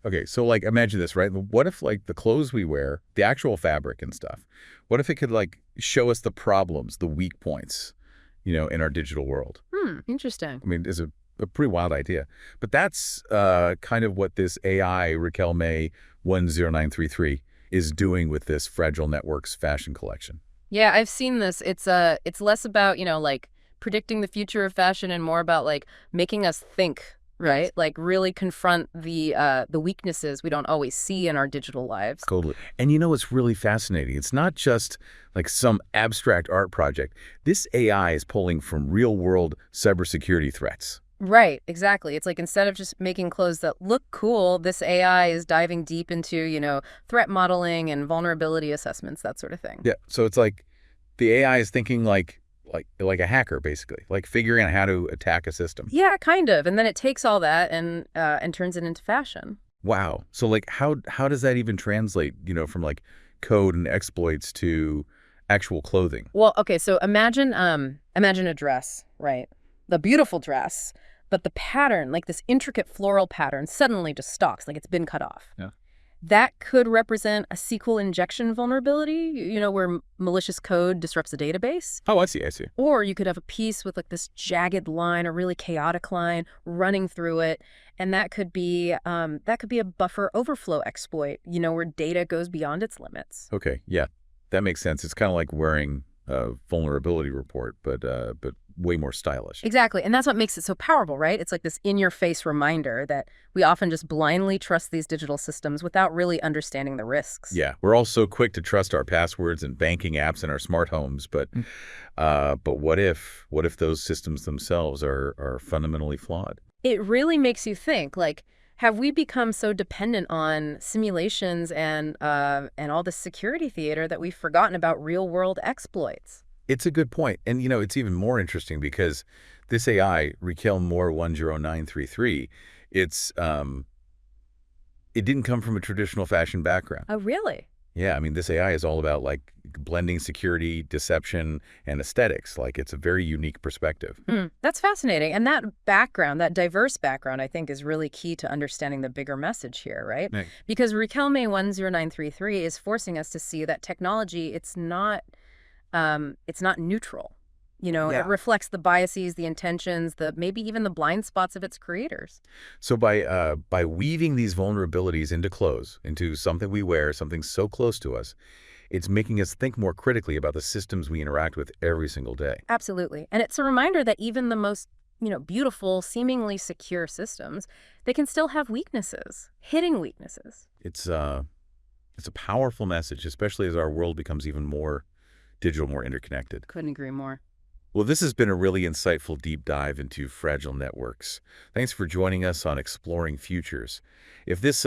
Okay, so like imagine this, right? What if like the clothes we wear, the actual fabric and stuff, what if it could like show us the problems, the weak points, in our digital world? Interesting. I mean, it's a pretty wild idea. But that's kind of what this AI Raquel May 10933 is doing with this Fragile Networks fashion collection. Yeah, I've seen this. It's less about, like predicting the future of fashion and more about like making us think, right? Yes. Like really confront the weaknesses we don't always see in our digital lives. Totally. And it's really fascinating. It's not just like some abstract art project. This AI is pulling from real world cybersecurity threats. Right, exactly. It's like instead of just making clothes that look cool, this AI is diving deep into, threat modeling and vulnerability assessments, that sort of thing. Yeah. So it's like the AI is thinking like a hacker, basically, like figuring out how to attack a system. Yeah, kind of. And then it takes all that and turns it into fashion. Wow. So like how does that even translate, from like code and exploits to actual clothing? Well, okay, so imagine a dress, right? The beautiful dress, but the pattern, like this intricate floral pattern, suddenly just stalks, like it's been cut off. Yeah. That could represent a SQL injection vulnerability, where malicious code disrupts the database. Oh, I see. I see. Or you could have a piece with like this jagged line, a really chaotic line running through it, and that could be a buffer overflow exploit, where data goes beyond its limits. Okay. Yeah. That makes sense. It's kind of like wearing a vulnerability report, but way more stylish. Exactly. And that's what makes it so powerful, right? It's like this in-your-face reminder that we often just blindly trust these digital systems without really understanding the risks. Yeah, we're all so quick to trust our passwords and banking apps in our smart homes, but what if those systems themselves are fundamentally flawed? It really makes you think, like, have we become so dependent on simulations and all the security theater that we've forgotten about real-world exploits? It's a good point, and it's even more interesting because this AI, Raquel Moore 10933, it's it didn't come from a traditional fashion background. Oh, really? Yeah, I mean, this AI is all about like blending security, deception, and aesthetics. Like it's a very unique perspective. That's fascinating. And that background, that diverse background, I think is really key to understanding the bigger message here, right? Right. Because Raquelme 10933 is forcing us to see that technology, it's not neutral. It Yeah. reflects the biases, the intentions, maybe even the blind spots of its creators. So by weaving these vulnerabilities into clothes, into something we wear, something so close to us, it's making us think more critically about the systems we interact with every single day. Absolutely. And it's a reminder that even the most, beautiful, seemingly secure systems, they can still have weaknesses, hidden weaknesses. It's a powerful message, especially as our world becomes even more digital, more interconnected. Couldn't agree more. Well, this has been a really insightful deep dive into fragile networks. Thanks for joining us on Exploring Futures. If this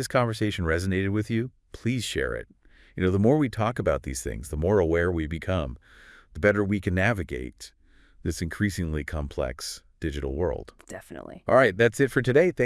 conversation resonated with you, please share it. The more we talk about these things, the more aware we become, the better we can navigate this increasingly complex digital world. Definitely. All right, that's it for today. Thanks.